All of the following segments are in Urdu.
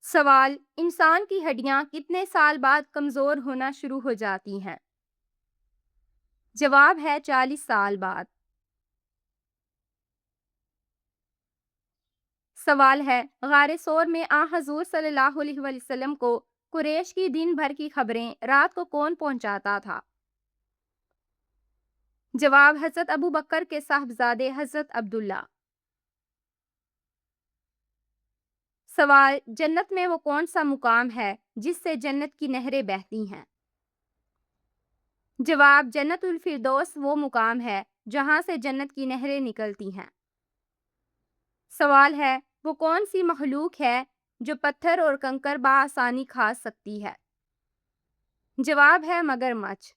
سوال: انسان کی ہڈیاں کتنے سال بعد کمزور ہونا شروع ہو جاتی ہیں؟ جواب ہے 40 سال بعد۔ سوال ہے: غار ثور میں حضور صلی اللہ علیہ وسلم کو قریش کی دن بھر کی خبریں رات کو کون پہنچاتا تھا؟ جواب: حضرت ابو بکر کے صاحبزادے حضرت عبداللہ۔ سوال: جنت میں وہ کون سا مقام ہے جس سے جنت کی نہریں بہتی ہیں؟ جواب: جنت الفردوس وہ مقام ہے جہاں سے جنت کی نہریں نکلتی ہیں۔ سوال ہے: وہ کون سی مخلوق ہے جو پتھر اور کنکر بآسانی کھا سکتی ہے؟ جواب ہے مگرمچھ۔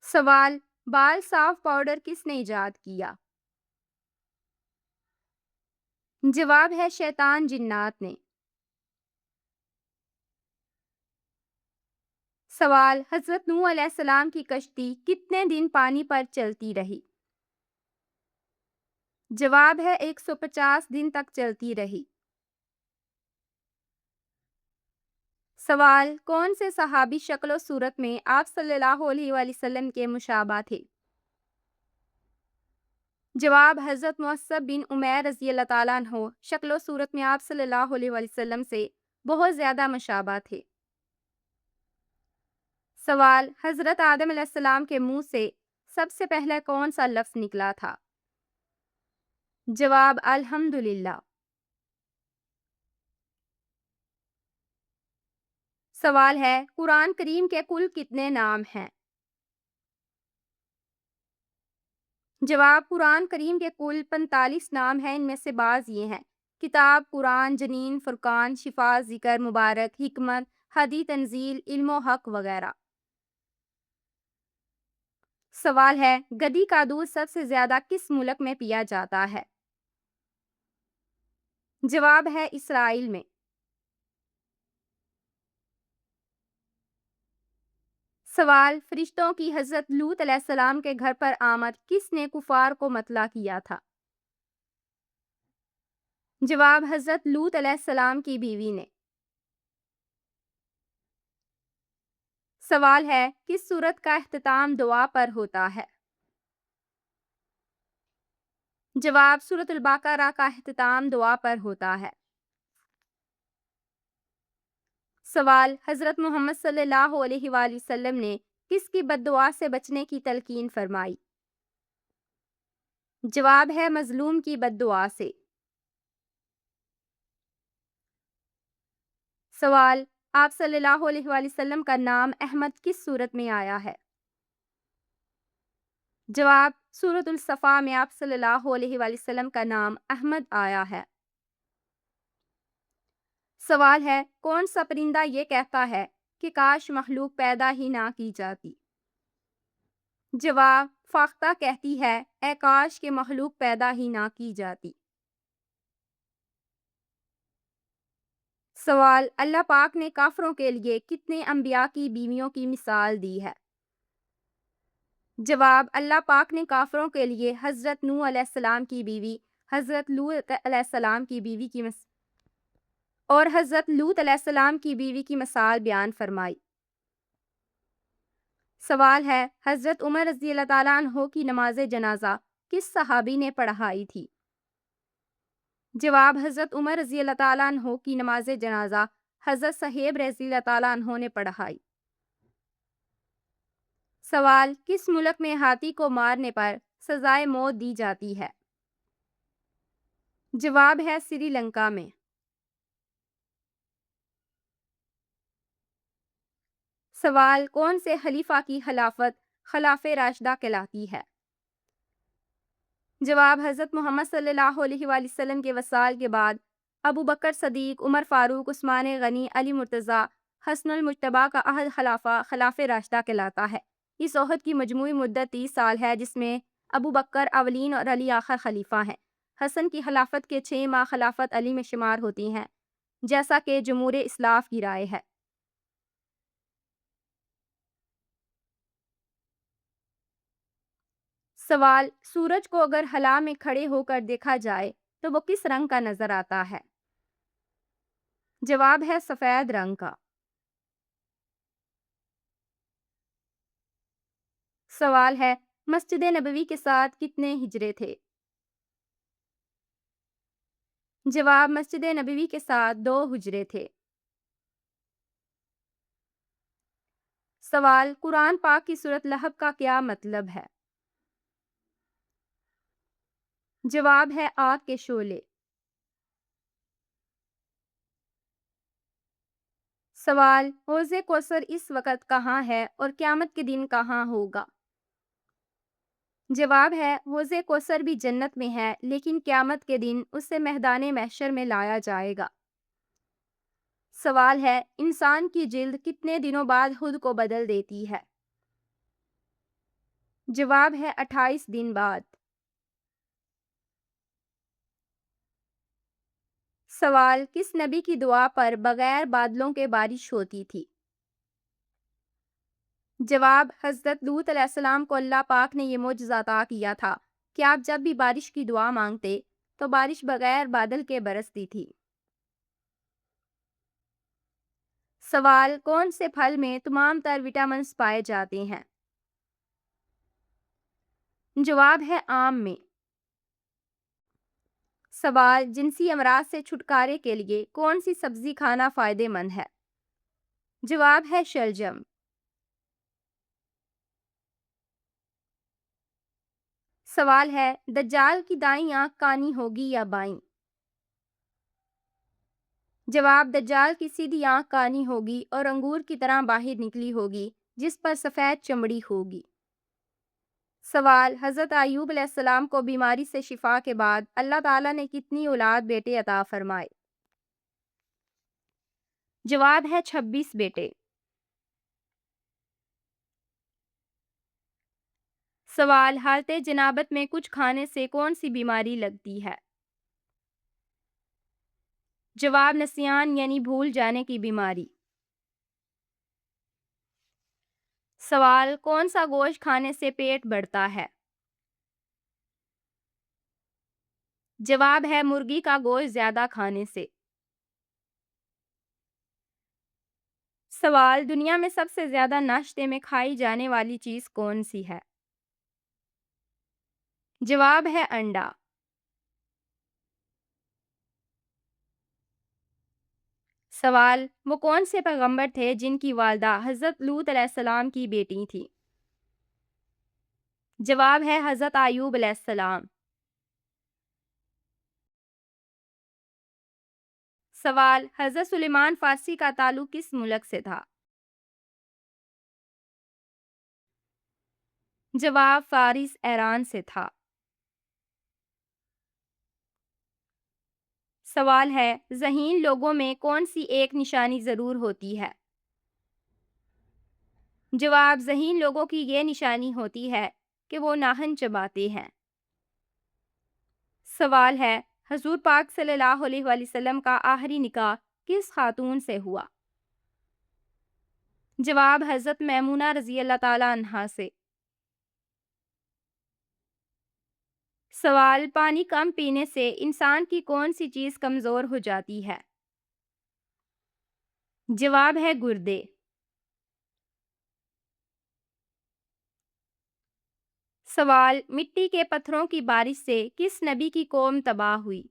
سوال: بال صاف پاؤڈر کس نے ایجاد کیا؟ جواب ہے شیطان جنات نے۔ سوال: حضرت نوح علیہ السلام کی کشتی کتنے دن پانی پر چلتی رہی؟ جواب ہے 150 دن تک چلتی رہی۔ سوال: کون سے صحابی شکل و صورت میں آپ صلی اللہ علیہ وآلہ وسلم کے مشابہ تھے؟ جواب: حضرت مصعب بن عمیر رضی اللہ تعالیٰ عنہ شکل و صورت میں آپ صلی اللہ علیہ وآلہ وسلم سے بہت زیادہ مشابہ تھے۔ سوال: حضرت آدم علیہ السلام کے منہ سے سب سے پہلے کون سا لفظ نکلا تھا؟ جواب: الحمدللہ۔ سوال ہے: قرآن کریم کے کل کتنے نام ہیں؟ جواب: قرآن کریم کے کل 45 نام ہیں۔ ان میں سے بعض یہ ہیں: کتاب، قرآن، جنین، فرقان، شفا، ذکر، مبارک، حکمت، ہدی، تنزیل، علم و حق وغیرہ۔ سوال ہے: گدی کا دودھ سب سے زیادہ کس ملک میں پیا جاتا ہے؟ جواب ہے اسرائیل میں۔ سوال: فرشتوں کی حضرت لوط علیہ السلام کے گھر پر آمد کس نے کفار کو مطلع کیا تھا؟ جواب: حضرت لوط علیہ السلام کی بیوی نے۔ سوال ہے: کس سورت کا اختتام دعا پر ہوتا ہے؟ جواب: سورۃ البقرہ کا اختتام دعا پر ہوتا ہے۔ سوال: حضرت محمد صلی اللہ علیہ وآلہ وسلم نے کس کی بد دعا سے بچنے کی تلقین فرمائی؟ جواب ہے مظلوم کی بد دعا سے۔ سوال: آپ صلی اللہ علیہ وآلہ وسلم کا نام احمد کس صورت میں آیا ہے؟ جواب: سورۃ الصفا میں آپ صلی اللہ علیہ وآلہ وسلم کا نام احمد آیا ہے۔ سوال ہے: کون سا پرندہ یہ کہتا ہے کہ کاش مخلوق پیدا ہی نہ کی جاتی؟ جواب: فاختہ کہتی ہے اے کاش کہ مخلوق پیدا ہی نہ کی جاتی۔ سوال: اللہ پاک نے کافروں کے لیے کتنے انبیاء کی بیویوں کی مثال دی ہے؟ جواب: اللہ پاک نے کافروں کے لیے حضرت نوح علیہ السلام کی بیوی، حضرت لوط علیہ السلام کی بیوی اور حضرت لوط علیہ السلام کی بیوی کی مثال بیان فرمائی۔ سوال ہے: حضرت عمر رضی اللہ تعالیٰ عنہ کی نماز جنازہ کس صحابی نے پڑھائی تھی؟ جواب: حضرت عمر رضی اللہ تعالیٰ عنہ کی نماز جنازہ حضرت صہیب رضی اللہ تعالیٰ عنہ نے پڑھائی۔ سوال: کس ملک میں ہاتھی کو مارنے پر سزائے موت دی جاتی ہے؟ جواب ہے سری لنکا میں۔ سوال: کون سے خلیفہ کی خلافت خلافہ راشدہ کہلاتی ہے؟ جواب: حضرت محمد صلی اللہ علیہ وآلہ وسلم کے وصال کے بعد ابو بکر صدیق، عمر فاروق، عثمان غنی، علی مرتضیٰ، حسن المجتبیٰ کا عہد خلافہ خلافہ راشدہ کہلاتا ہے۔ اس عہد کی مجموعی مدت 30 سال ہے، جس میں ابو بکر اولین اور علی آخر خلیفہ ہیں۔ حسن کی خلافت کے 6 ماہ خلافت علی میں شمار ہوتی ہیں، جیسا کہ جمہور اسلاف کی رائے ہے۔ سوال: سورج کو اگر خلا میں کھڑے ہو کر دیکھا جائے تو وہ کس رنگ کا نظر آتا ہے؟ جواب ہے سفید رنگ کا۔ سوال ہے مسجد نبوی کے ساتھ کتنے ہجرے تھے؟ جواب مسجد نبوی کے ساتھ 2 حجرے تھے۔ سوال قرآن پاک کی سورۃ لہب کا کیا مطلب ہے؟ جواب ہے آگ کے شعلے۔ سوال حوض کوثر اس وقت کہاں ہے اور قیامت کے دن کہاں ہوگا؟ جواب ہے حوض کوثر بھی جنت میں ہے لیکن قیامت کے دن اسے میدان محشر میں لایا جائے گا۔ سوال ہے انسان کی جلد کتنے دنوں بعد خود کو بدل دیتی ہے؟ جواب ہے 28 دن بعد۔ سوال کس نبی کی دعا پر بغیر بادلوں کے بارش ہوتی تھی؟ جواب حضرت لوط علیہ السلام کو اللہ پاک نے یہ معجزہ عطا کیا تھا کہ آپ جب بھی بارش کی دعا مانگتے تو بارش بغیر بادل کے برستی تھی۔ سوال کون سے پھل میں تمام تر وٹامنز پائے جاتے ہیں؟ جواب ہے آم میں۔ سوال جنسی امراض سے چھٹکارے کے لیے کون سی سبزی کھانا فائدہ مند ہے؟ جواب ہے شلجم۔ سوال ہے دجال کی دائیں آنکھ کانی ہوگی یا بائیں؟ جواب دجال کی سیدھی آنکھ کانی ہوگی اور انگور کی طرح باہر نکلی ہوگی جس پر سفید چمڑی ہوگی۔ سوال حضرت ایوب علیہ السلام کو بیماری سے شفا کے بعد اللہ تعالیٰ نے کتنی اولاد بیٹے عطا فرمائے؟ جواب ہے 26 بیٹے۔ سوال حالت جنابت میں کچھ کھانے سے کون سی بیماری لگتی ہے؟ جواب نسیان یعنی بھول جانے کی بیماری۔ سوال کون سا گوشت کھانے سے پیٹ بڑھتا ہے؟ جواب ہے مرغی کا گوشت زیادہ کھانے سے۔ سوال دنیا میں سب سے زیادہ ناشتے میں کھائی جانے والی چیز کون سی ہے؟ جواب ہے انڈا۔ سوال وہ کون سے پیغمبر تھے جن کی والدہ حضرت لوط علیہ السلام کی بیٹی تھی؟ جواب ہے حضرت ایوب علیہ السلام۔ سوال حضرت سلیمان فارسی کا تعلق کس ملک سے تھا؟ جواب فارس ایران سے تھا۔ سوال ہے ذہین لوگوں میں کون سی ایک نشانی ضرور ہوتی ہے؟ جواب ذہین لوگوں کی یہ نشانی ہوتی ہے کہ وہ ناخن چباتے ہیں۔ سوال ہے حضور پاک صلی اللہ علیہ وآلہ وسلم کا آخری نکاح کس خاتون سے ہوا؟ جواب حضرت میمونہ رضی اللہ تعالی عنہا سے۔ سوال پانی کم پینے سے انسان کی کون سی چیز کمزور ہو جاتی ہے؟ جواب ہے گردے۔ سوال مٹی کے پتھروں کی بارش سے کس نبی کی قوم تباہ ہوئی؟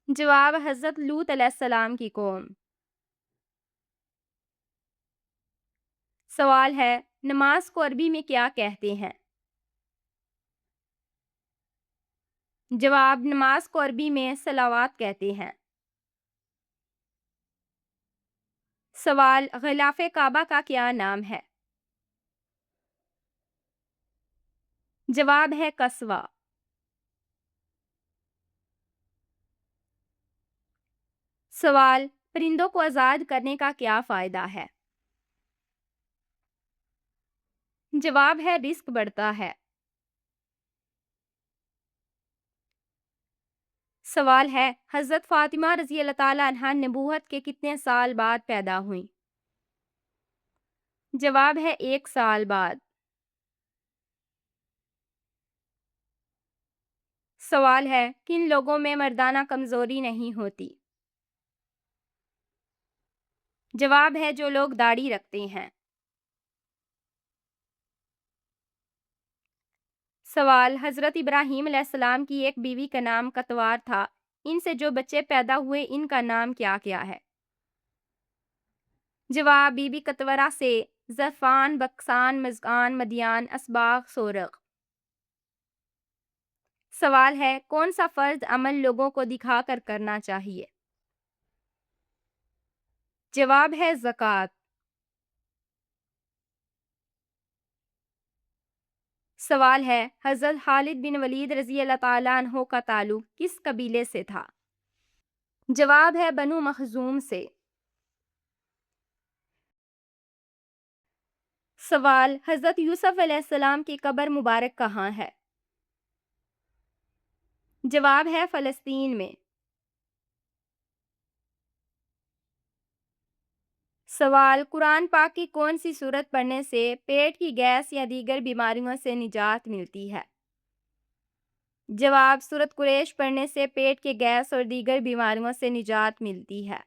جواب حضرت لوط علیہ السلام کی قوم۔ سوال ہے نماز کو عربی میں کیا کہتے ہیں؟ جواب نماز کو عربی میں صلوات کہتے ہیں۔ سوال غلاف کعبہ کا کیا نام ہے؟ جواب ہے قصوہ۔ سوال پرندوں کو آزاد کرنے کا کیا فائدہ ہے؟ جواب ہے رزق بڑھتا ہے۔ سوال ہے حضرت فاطمہ رضی اللہ تعالی عنہا نبوت کے کتنے سال بعد پیدا ہوئیں؟ جواب ہے 1 سال بعد۔ سوال ہے کن لوگوں میں مردانہ کمزوری نہیں ہوتی؟ جواب ہے جو لوگ داڑھی رکھتے ہیں۔ سوال حضرت ابراہیم علیہ السلام کی ایک بیوی کا نام کتوار تھا، ان سے جو بچے پیدا ہوئے ان کا نام کیا کیا ہے؟ جواب بی بی کتورہ سے زفان، بکسان، مزگان، مدیان، اسباغ، سورغ۔ سوال ہے کون سا فرض عمل لوگوں کو دکھا کر کرنا چاہیے؟ جواب ہے زکوٰۃ۔ سوال ہے حضرت خالد بن ولید رضی اللہ تعالیٰ عنہ کا تعلق کس قبیلے سے تھا؟ جواب ہے بنو مخزوم سے۔ سوال حضرت یوسف علیہ السلام کی قبر مبارک کہاں ہے؟ جواب ہے فلسطین میں۔ سوال قرآن پاک کی کون سی سورت پڑھنے سے پیٹ کی گیس یا دیگر بیماریوں سے نجات ملتی ہے؟ جواب سورت قریش پڑھنے سے پیٹ کے گیس اور دیگر بیماریوں سے نجات ملتی ہے۔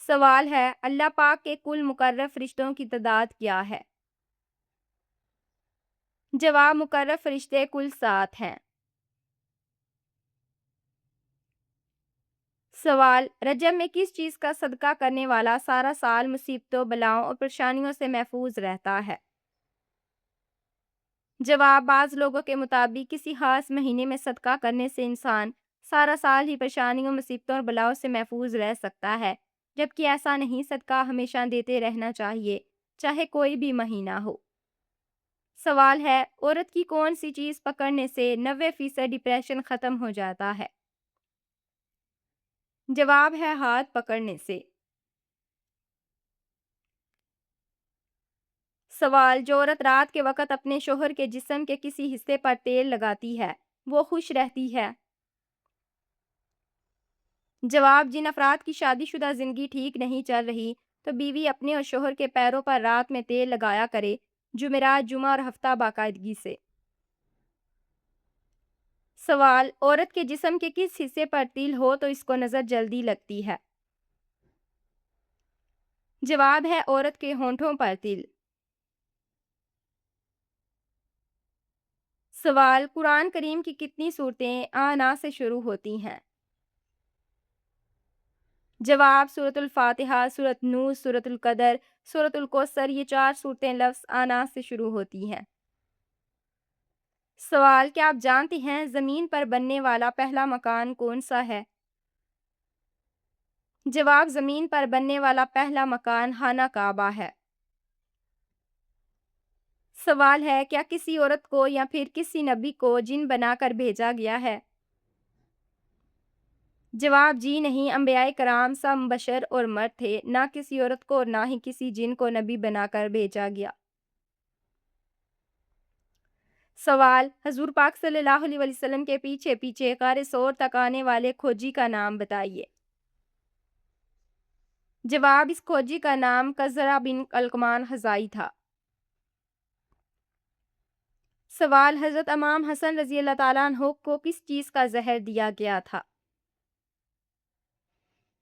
سوال ہے اللہ پاک کے کل مقرب فرشتوں کی تعداد کیا ہے؟ جواب مقرب فرشتے کل 7 ہیں۔ سوال رجب میں کس چیز کا صدقہ کرنے والا سارا سال مصیبتوں، بلاؤں اور پریشانیوں سے محفوظ رہتا ہے؟ جواب بعض لوگوں کے مطابق کسی خاص مہینے میں صدقہ کرنے سے انسان سارا سال ہی پریشانیوں، مصیبتوں اور بلاؤں سے محفوظ رہ سکتا ہے، جبکہ ایسا نہیں، صدقہ ہمیشہ دیتے رہنا چاہیے چاہے کوئی بھی مہینہ ہو۔ سوال ہے عورت کی کون سی چیز پکڑنے سے 90% ڈپریشن ختم ہو جاتا ہے؟ جواب ہے ہاتھ پکڑنے سے۔ سوال جو عورت رات کے وقت اپنے شوہر کے جسم کے کسی حصے پر تیل لگاتی ہے وہ خوش رہتی ہے؟ جواب جن افراد کی شادی شدہ زندگی ٹھیک نہیں چل رہی تو بیوی اپنے اور شوہر کے پیروں پر رات میں تیل لگایا کرے، جمعرات، جمعہ اور ہفتہ باقاعدگی سے۔ سوال عورت کے جسم کے کس حصے پر تل ہو تو اس کو نظر جلدی لگتی ہے؟ جواب ہے عورت کے ہونٹوں پر تل۔ سوال قرآن کریم کی کتنی صورتیں آنا سے شروع ہوتی ہیں؟ جواب سورۃ الفاتحہ، سورۃ نور، سورۃ القدر، سورۃ الکوثر، یہ 4 صورتیں لفظ آنا سے شروع ہوتی ہیں۔ سوال کیا آپ جانتے ہیں زمین پر بننے والا پہلا مکان کون سا ہے؟ جواب زمین پر بننے والا پہلا مکان خانہ کعبہ ہے۔ سوال ہے کیا کسی عورت کو یا پھر کسی نبی کو جن بنا کر بھیجا گیا ہے؟ جواب جی نہیں، انبیاء کرام سب بشر اور مرد تھے، نہ کسی عورت کو اور نہ ہی کسی جن کو نبی بنا کر بھیجا گیا۔ سوال حضور پاک صلی اللہ علیہ وسلم کے پیچھے پیچھے غار ثور تک آنے والے کھوجی کا نام بتائیے۔ جواب اس کھوجی کا نام قزرہ بن علقمان خزاعی تھا۔ سوال حضرت امام حسن رضی اللہ تعالیٰ عنہ کو کس چیز کا زہر دیا گیا تھا؟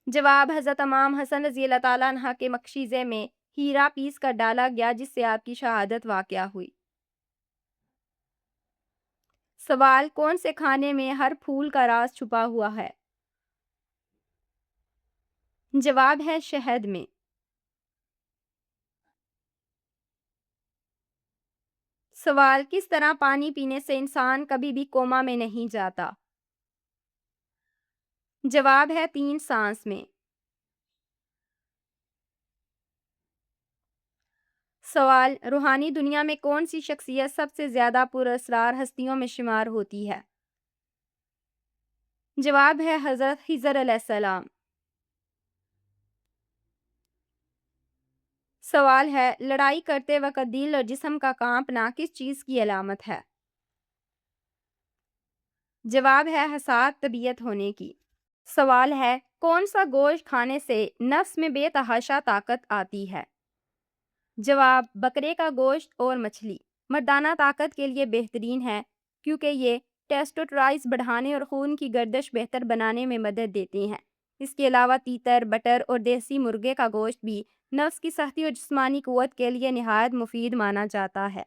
جواب حضرت امام حسن رضی اللہ تعالیٰ عنہ کے مکشیزے میں ہیرا پیس کر ڈالا گیا جس سے آپ کی شہادت واقع ہوئی۔ سوال کون سے کھانے میں ہر پھول کا راز چھپا ہوا ہے؟ جواب ہے شہد میں۔ سوال کس طرح پانی پینے سے انسان کبھی بھی کوما میں نہیں جاتا؟ جواب ہے 3 سانس میں۔ سوال روحانی دنیا میں کون سی شخصیت سب سے زیادہ پر اسرار ہستیوں میں شمار ہوتی ہے؟ جواب ہے حضرت خضر علیہ السلام۔ سوال ہے لڑائی کرتے وقت دل اور جسم کا کانپنا کس چیز کی علامت ہے؟ جواب ہے حساس طبیعت ہونے کی۔ سوال ہے کون سا گوشت کھانے سے نفس میں بے تحاشا طاقت آتی ہے؟ جواب بکرے کا گوشت اور مچھلی مردانہ طاقت کے لیے بہترین ہے کیونکہ یہ ٹیسٹوسٹیرون بڑھانے اور خون کی گردش بہتر بنانے میں مدد دیتی ہیں۔ اس کے علاوہ تیتر، بٹر اور دیسی مرغے کا گوشت بھی نفس کی سختی اور جسمانی قوت کے لیے نہایت مفید مانا جاتا ہے۔